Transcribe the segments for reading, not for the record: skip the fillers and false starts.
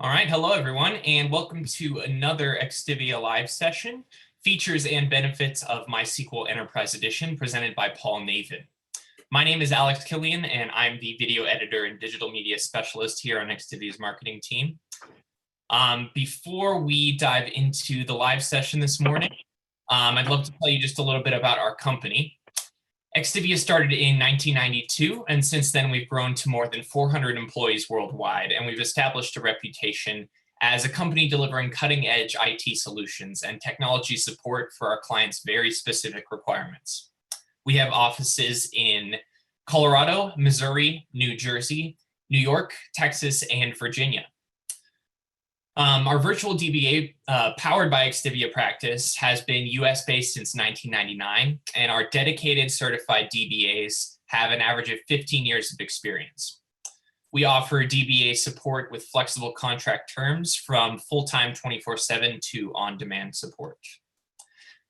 All right, hello everyone, and welcome to another XTIVIA live session, Features and Benefits of MySQL Enterprise Edition, presented by Paul Navin. My name is Alex Killian, and I'm the video editor and digital media specialist here on XTIVIA's marketing team. Before we dive into the live session this morning, I'd love to tell you just a little bit about our company. XTIVIA started in 1992, and since then we've grown to more than 400 employees worldwide, and we've established a reputation as a company delivering cutting-edge IT solutions and technology support for our clients' very specific requirements. We have offices in Colorado, Missouri, New Jersey, New York, Texas, and Virginia. Our virtual DBA powered by XTIVIA practice has been US-based since 1999, and our dedicated certified DBAs have an average of 15 years of experience. We offer DBA support with flexible contract terms from full-time 24/7 to on-demand support.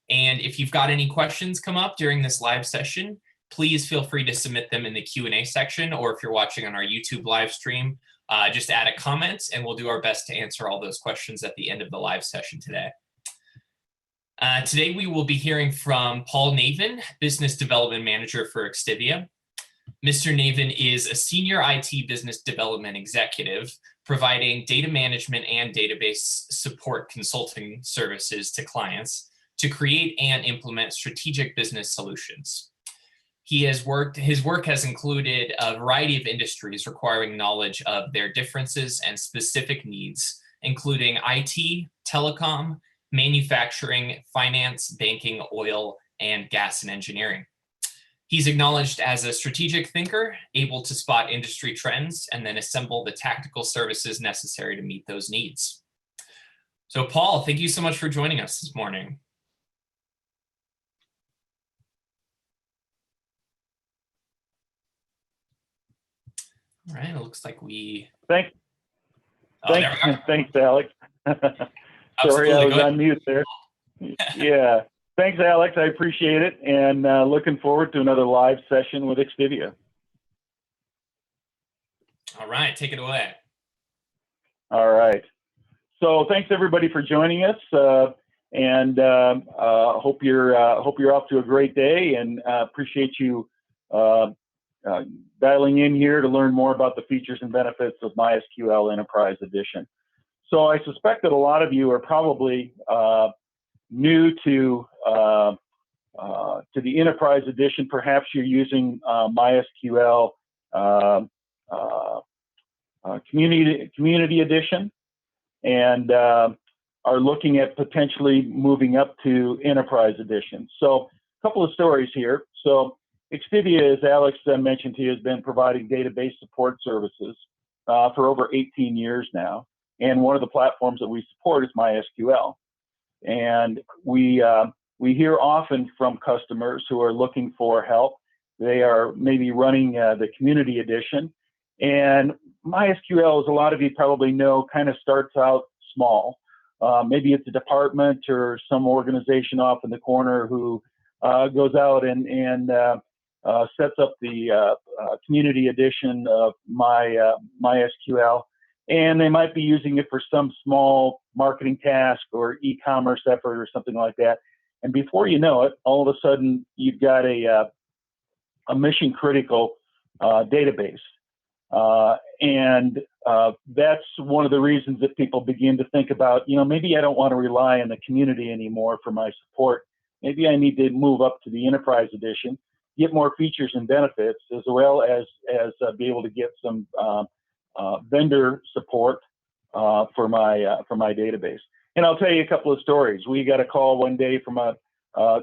And if you've got any questions come up during this live session, please feel free to submit them in the Q&A section, or if you're watching on our YouTube live stream, just add a comment and we'll do our best to answer all those questions at the end of the live session today. Today we will be hearing from Paul Navin, Business Development Manager for XTIVIA. Mr. Navin is a senior IT business development executive providing data management and database support consulting services to clients to create and implement strategic business solutions. His work has included a variety of industries requiring knowledge of their differences and specific needs, including IT, telecom, manufacturing, finance, banking, oil, and gas and engineering. He's acknowledged as a strategic thinker, able to spot industry trends and then assemble the tactical services necessary to meet those needs. So Paul, thank you so much for joining us this morning. All right, it looks like we... Thanks, Alex. Sorry, I was on mute there. Yeah, thanks, Alex. I appreciate it, and looking forward to another live session with XTIVIA. All right, take it away. All right. So thanks everybody for joining us, and hope you're off to a great day, and appreciate you dialing in here to learn more about the features and benefits of MySQL Enterprise Edition. So I suspect that a lot of you are probably new to the Enterprise Edition. Perhaps you're using MySQL Community Edition, and are looking at potentially moving up to Enterprise Edition. So a couple of stories here. So XTIVIA, as Alex mentioned to you, has been providing database support services for over 18 years now. And one of the platforms that we support is MySQL. And we hear often from customers who are looking for help. They are maybe running the Community Edition. And MySQL, as a lot of you probably know, kind of starts out small. Maybe it's a department or some organization off in the corner who goes out and sets up the Community Edition of MySQL, and they might be using it for some small marketing task or e-commerce effort or something like that. And before you know it, all of a sudden you've got a mission-critical database, and that's one of the reasons that people begin to think about, maybe I don't want to rely on the community anymore for my support. Maybe I need to move up to the Enterprise Edition, get more features and benefits, as well as be able to get some vendor support for my database. And I'll tell you a couple of stories. We got a call one day from a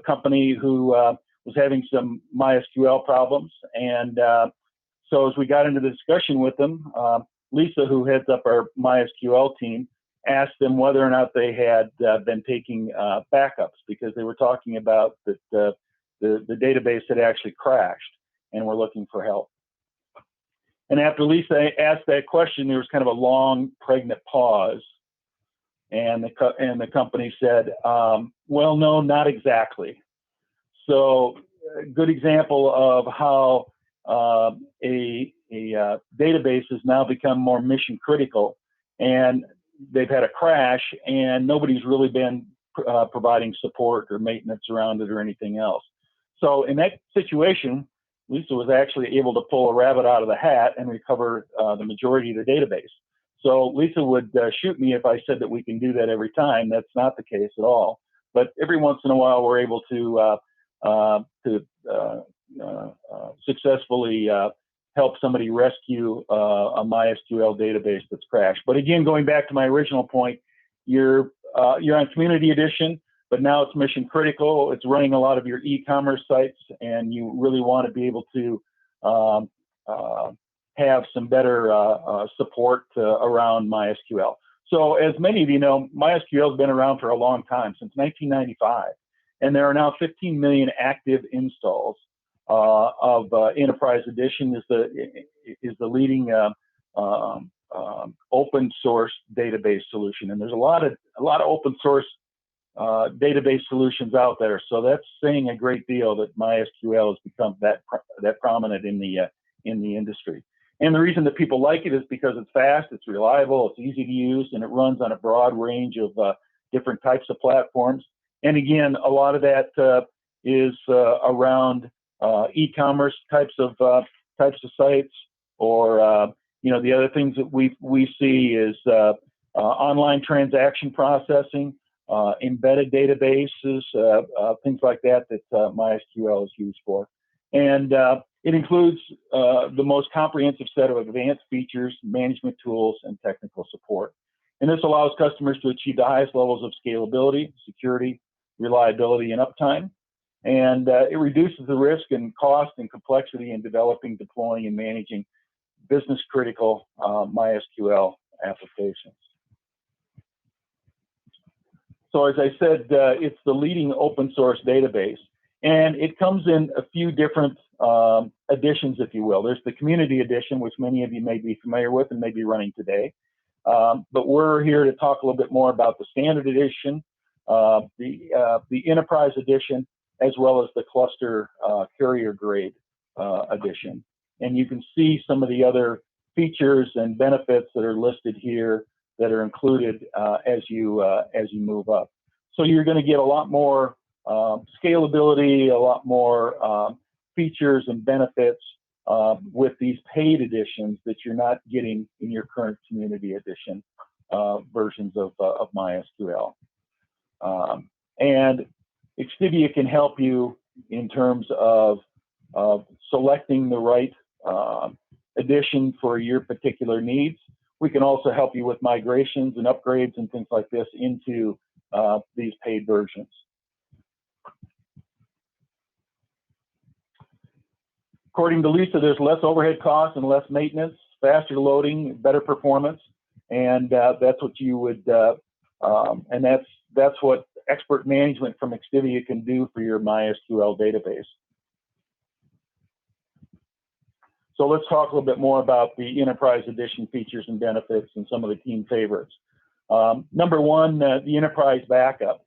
company who was having some MySQL problems, and so as we got into the discussion with them, Lisa, who heads up our MySQL team, asked them whether or not they had been taking backups, because they were talking about that the database had actually crashed and were looking for help. And after Lisa asked that question, there was kind of a long, pregnant pause. And the company said, well, no, not exactly. So a good example of how a database has now become more mission critical. And they've had a crash and nobody's really been providing support or maintenance around it or anything else. So in that situation, Lisa was actually able to pull a rabbit out of the hat and recover the majority of the database. So Lisa would shoot me if I said that we can do that every time. That's not the case at all. But every once in a while, we're able to successfully help somebody rescue a MySQL database that's crashed. But again, going back to my original point, you're on Community Edition, but now it's mission critical. It's running a lot of your e-commerce sites, and you really want to be able to have some better support around MySQL. So as many of you know, MySQL has been around for a long time, since 1995, and there are now 15 million active installs of Enterprise Edition. Is the leading open source database solution, and there's a lot of open source database solutions out there. So that's saying a great deal that MySQL has become that prominent in the industry. And the reason that people like it is because it's fast, it's reliable, it's easy to use, and it runs on a broad range of different types of platforms. And again, a lot of that is around e-commerce types of sites, or the other things that we see is online transaction processing, embedded databases, things like that MySQL is used for. And it includes the most comprehensive set of advanced features, management tools, and technical support. And this allows customers to achieve the highest levels of scalability, security, reliability, and uptime. And it reduces the risk and cost and complexity in developing, deploying, and managing business-critical MySQL applications. So as I said, it's the leading open source database, and it comes in a few different editions, if you will. There's the Community Edition, which many of you may be familiar with and may be running today. But we're here to talk a little bit more about the Standard Edition, the Enterprise Edition, as well as the Cluster Carrier Grade Edition. And you can see some of the other features and benefits that are listed here that are included as you move up. So you're going to get a lot more scalability, a lot more features and benefits with these paid editions that you're not getting in your current Community Edition versions of MySQL. And XTIVIA can help you in terms of selecting the right edition for your particular needs. We can also help you with migrations and upgrades and things like this into these paid versions. According to Lisa, there's less overhead costs and less maintenance, faster loading, better performance, and that's what you would, and that's what expert management from XTIVIA can do for your MySQL database. So let's talk a little bit more about the Enterprise Edition features and benefits and some of the team favorites. Number one, the Enterprise Backup,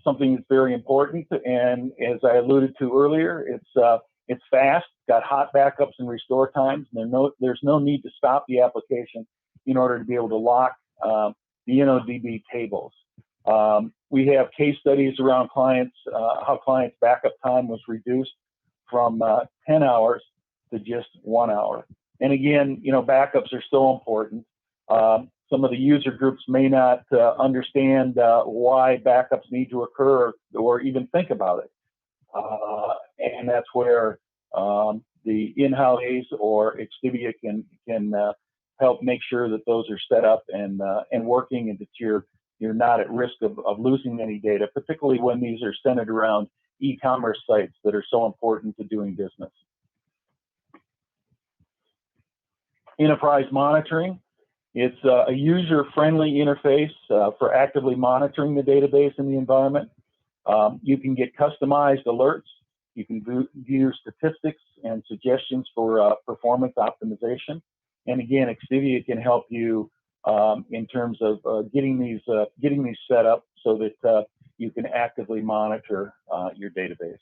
something that's very important, and as I alluded to earlier, it's fast, got hot backups and restore times, and there's no need to stop the application in order to be able to lock the InnoDB tables. We have case studies around clients, how clients' backup time was reduced from 10 hours to just 1 hour. And again, backups are so important. Some of the user groups may not understand why backups need to occur or even think about it. And that's where the in-house or XTIVIA can help make sure that those are set up and working, and that you're not at risk of losing any data, particularly when these are centered around e-commerce sites that are so important to doing business. Enterprise monitoring. It's a user-friendly interface for actively monitoring the database and the environment. You can get customized alerts. You can view statistics and suggestions for performance optimization. And again, XTIVIA can help you in terms of getting these set up so that you can actively monitor your database.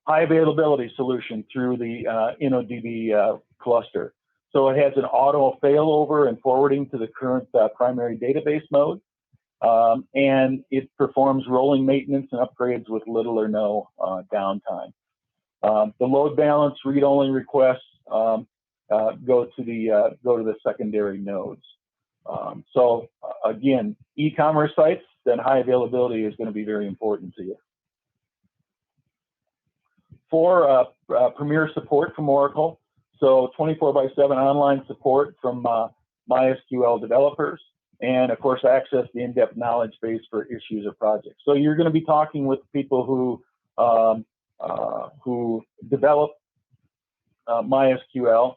High availability solution through the InnoDB cluster. So it has an auto failover and forwarding to the current primary database mode. And it performs rolling maintenance and upgrades with little or no downtime. The load balance read-only requests go to the secondary nodes. So again, e-commerce sites, then high availability is going to be very important to you. For Premier support from Oracle, so 24/7 online support from MySQL developers, and of course access the in-depth knowledge base for issues or projects. So you're going to be talking with people who develop MySQL,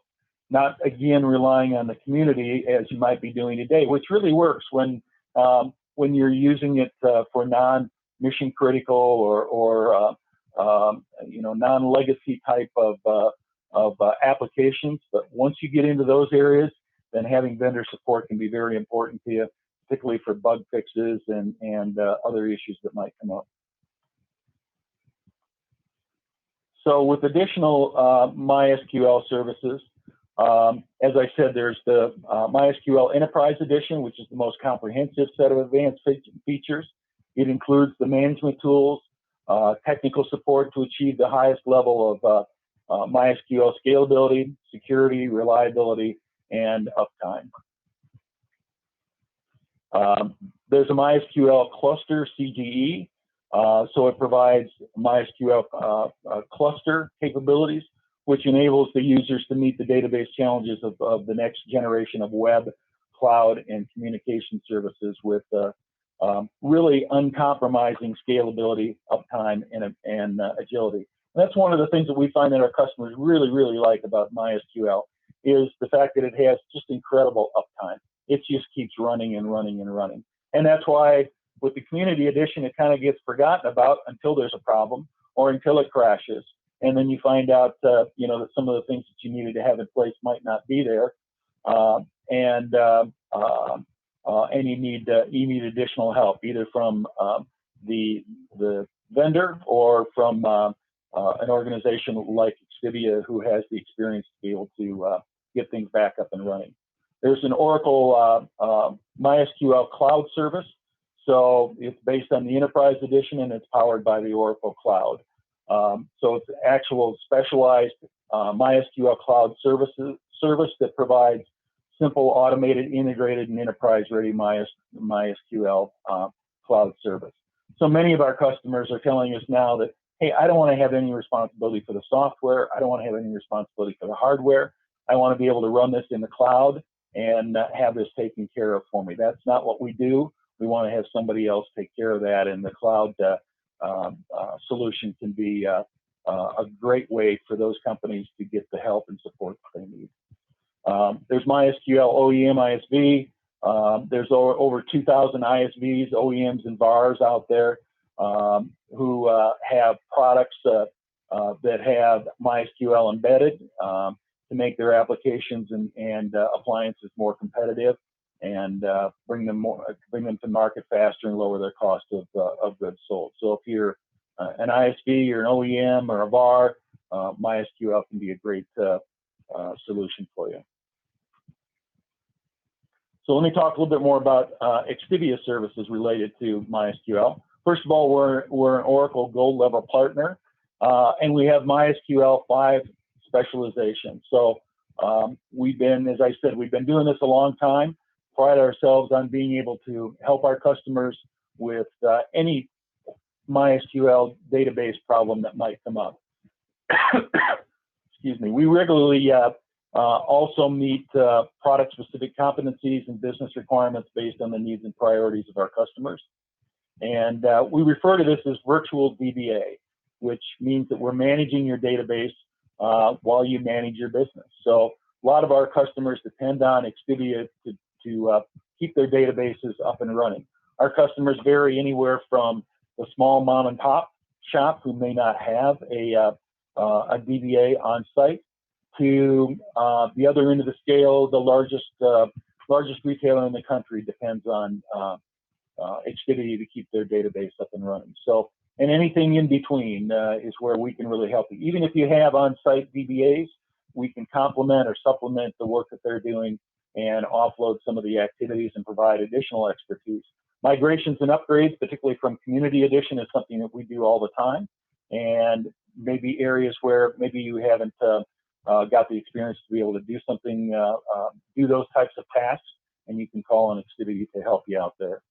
not again relying on the community as you might be doing today, which really works when you're using it for non-mission critical or non-legacy type of applications. But once you get into those areas, then having vendor support can be very important to you, particularly for bug fixes and other issues that might come up. So with additional MySQL services, as I said, there's the MySQL Enterprise Edition, which is the most comprehensive set of advanced features. It includes the management tools, technical support to achieve the highest level of MySQL scalability, security, reliability, and uptime. There's a MySQL cluster CGE, so it provides MySQL cluster capabilities, which enables the users to meet the database challenges of the next generation of web, cloud, and communication services with really uncompromising scalability, uptime, and agility. And that's one of the things that we find that our customers really, really like about MySQL is the fact that it has just incredible uptime. It just keeps running and running and running. And that's why with the Community Edition, it kind of gets forgotten about until there's a problem or until it crashes. And then you find out, that some of the things that you needed to have in place might not be there. And you need additional help, either from the vendor or from an organization like XTIVIA, who has the experience to be able to get things back up and running. There's an Oracle MySQL Cloud service. So it's based on the Enterprise Edition, and it's powered by the Oracle Cloud. So it's actual specialized MySQL Cloud service that provides simple, automated, integrated, and enterprise-ready MySQL Cloud service. So many of our customers are telling us now that, hey, I don't want to have any responsibility for the software. I don't want to have any responsibility for the hardware. I want to be able to run this in the cloud and have this taken care of for me. That's not what we do. We want to have somebody else take care of that, and the cloud solution can be a great way for those companies to get the help and support that they need. There's MySQL OEM ISV. There's over 2,000 ISVs, OEMs, and VARs out there who have products that have MySQL embedded to make their applications and appliances more competitive and bring them to market faster and lower their cost of goods sold. So if you're an ISV or an OEM or a VAR, MySQL can be a great solution for you. So let me talk a little bit more about XTIVIA services related to MySQL. First of all, we're an Oracle Gold level partner, and we have MySQL 5 specialization. So we've been, as I said, we've been doing this a long time, pride ourselves on being able to help our customers with any MySQL database problem that might come up. Excuse me. We regularly also meet product-specific competencies and business requirements based on the needs and priorities of our customers. And we refer to this as virtual DBA, which means that we're managing your database while you manage your business. So a lot of our customers depend on XTIVIA to keep their databases up and running. Our customers vary anywhere from the small mom and pop shop who may not have a DBA on site to the other end of the scale. The largest retailer in the country depends on XTIVIA to keep their database up and running. So, and anything in between is where we can really help you. Even if you have on-site DBAs, we can complement or supplement the work that they're doing and offload some of the activities and provide additional expertise. Migrations and upgrades, particularly from Community Edition, is something that we do all the time. And maybe areas where maybe you haven't got the experience to be able to do something, do those types of tasks, and you can call on XTIVIA to help you out there.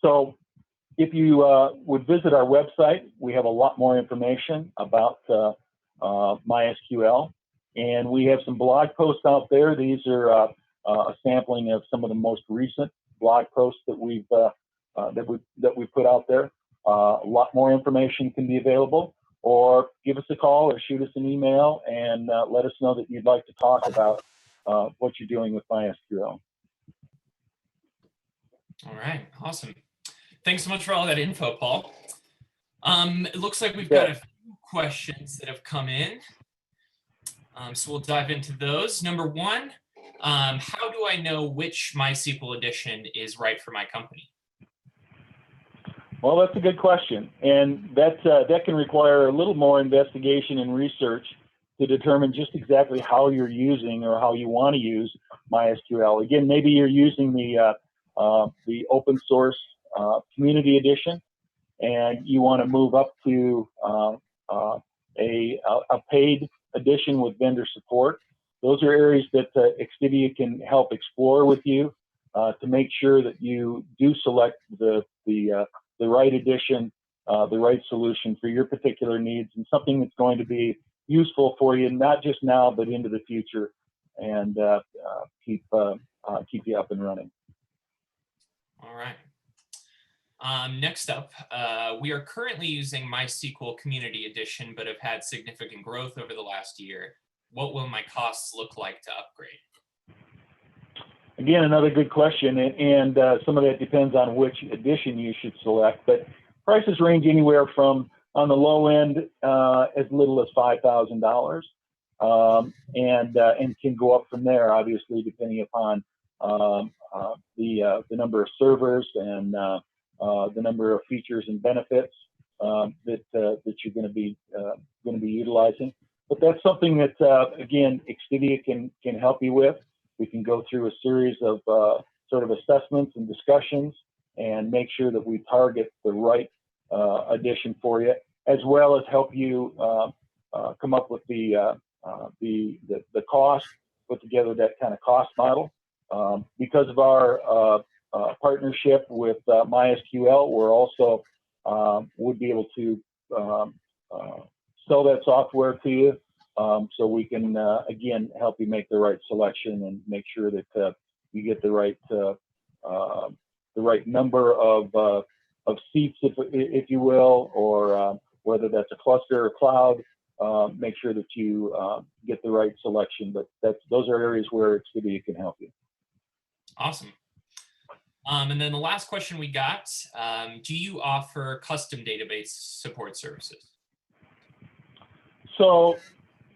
So if you would visit our website, we have a lot more information about MySQL, and we have some blog posts out there. These are a sampling of some of the most recent blog posts that we've put out there. A lot more information can be available, or give us a call or shoot us an email and let us know that you'd like to talk about what you're doing with MySQL. All right, awesome. Thanks so much for all that info, Paul. It looks like we've got a few questions that have come in. So we'll dive into those. Number one, how do I know which MySQL edition is right for my company? Well, that's a good question, and that can require a little more investigation and research to determine just exactly how you're using or how you want to use MySQL. Again, maybe you're using the open source Community Edition, and you want to move up to a paid edition with vendor support. Those are areas that XTIVIA can help explore with you to make sure that you do select the right edition, the right solution for your particular needs, and something that's going to be useful for you, not just now, but into the future, and keep you up and running. All right. Next up, we are currently using MySQL Community Edition, but have had significant growth over the last year. What will my costs look like to upgrade? Again, another good question, and some of that depends on which edition you should select, but prices range anywhere from, on the low end, as little as $5,000, and can go up from there, obviously, depending upon the number of servers and the number of features and benefits that you're going to be utilizing. But that's something that again, XTIVIA can help you with. We can go through a series of sort of assessments and discussions and make sure that we target the right edition for you, as well as help you come up with the cost, put together that kind of cost model. Because of our partnership with MySQL, we're also would be able to sell that software to you, so we can again help you make the right selection and make sure that you get the right number of seats, if you will, or whether that's a cluster or cloud. Make sure that you get the right selection. But those are areas where XTIVIA can help you. Awesome. And then the last question we got, do you offer custom database support services? So,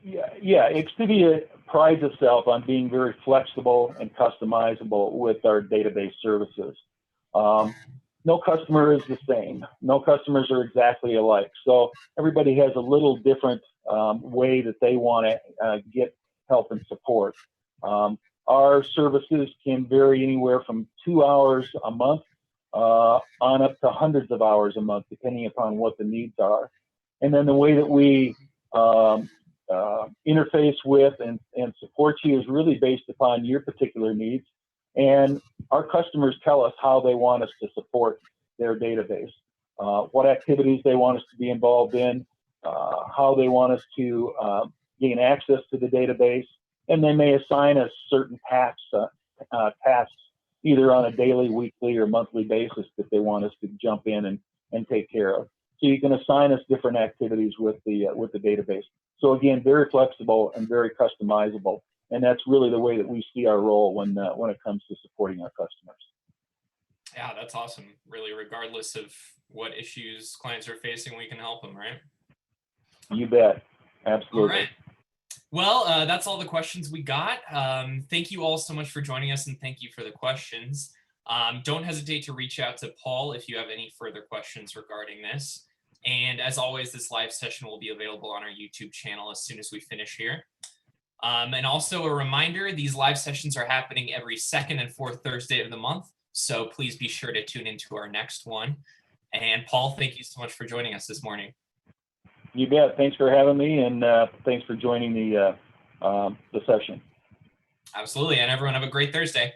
yeah, XTIVIA prides itself on being very flexible and customizable with our database services. No customer is the same. No customers are exactly alike. So everybody has a little different way that they want to get help and support. Our services can vary anywhere from 2 hours a month on up to hundreds of hours a month, depending upon what the needs are. And then the way that we interface with and support you is really based upon your particular needs. And our customers tell us how they want us to support their database, what activities they want us to be involved in, how they want us to gain access to the database, and they may assign us certain tasks either on a daily, weekly, or monthly basis that they want us to jump in and take care of. So you can assign us different activities with the database. So again, very flexible and very customizable, and that's really the way that we see our role when it comes to supporting our customers. Yeah, that's awesome. Really, regardless of what issues clients are facing, we can help them, right? You bet. Absolutely. All right. Well, that's all the questions we got. Thank you all so much for joining us, and thank you for the questions. Don't hesitate to reach out to Paul if you have any further questions regarding this. And as always, this live session will be available on our YouTube channel as soon as we finish here. And also a reminder, these live sessions are happening every second and fourth Thursday of the month. So please be sure to tune into our next one. And Paul, thank you so much for joining us this morning. You bet. Thanks for having me, and thanks for joining the session. Absolutely. And everyone have a great Thursday.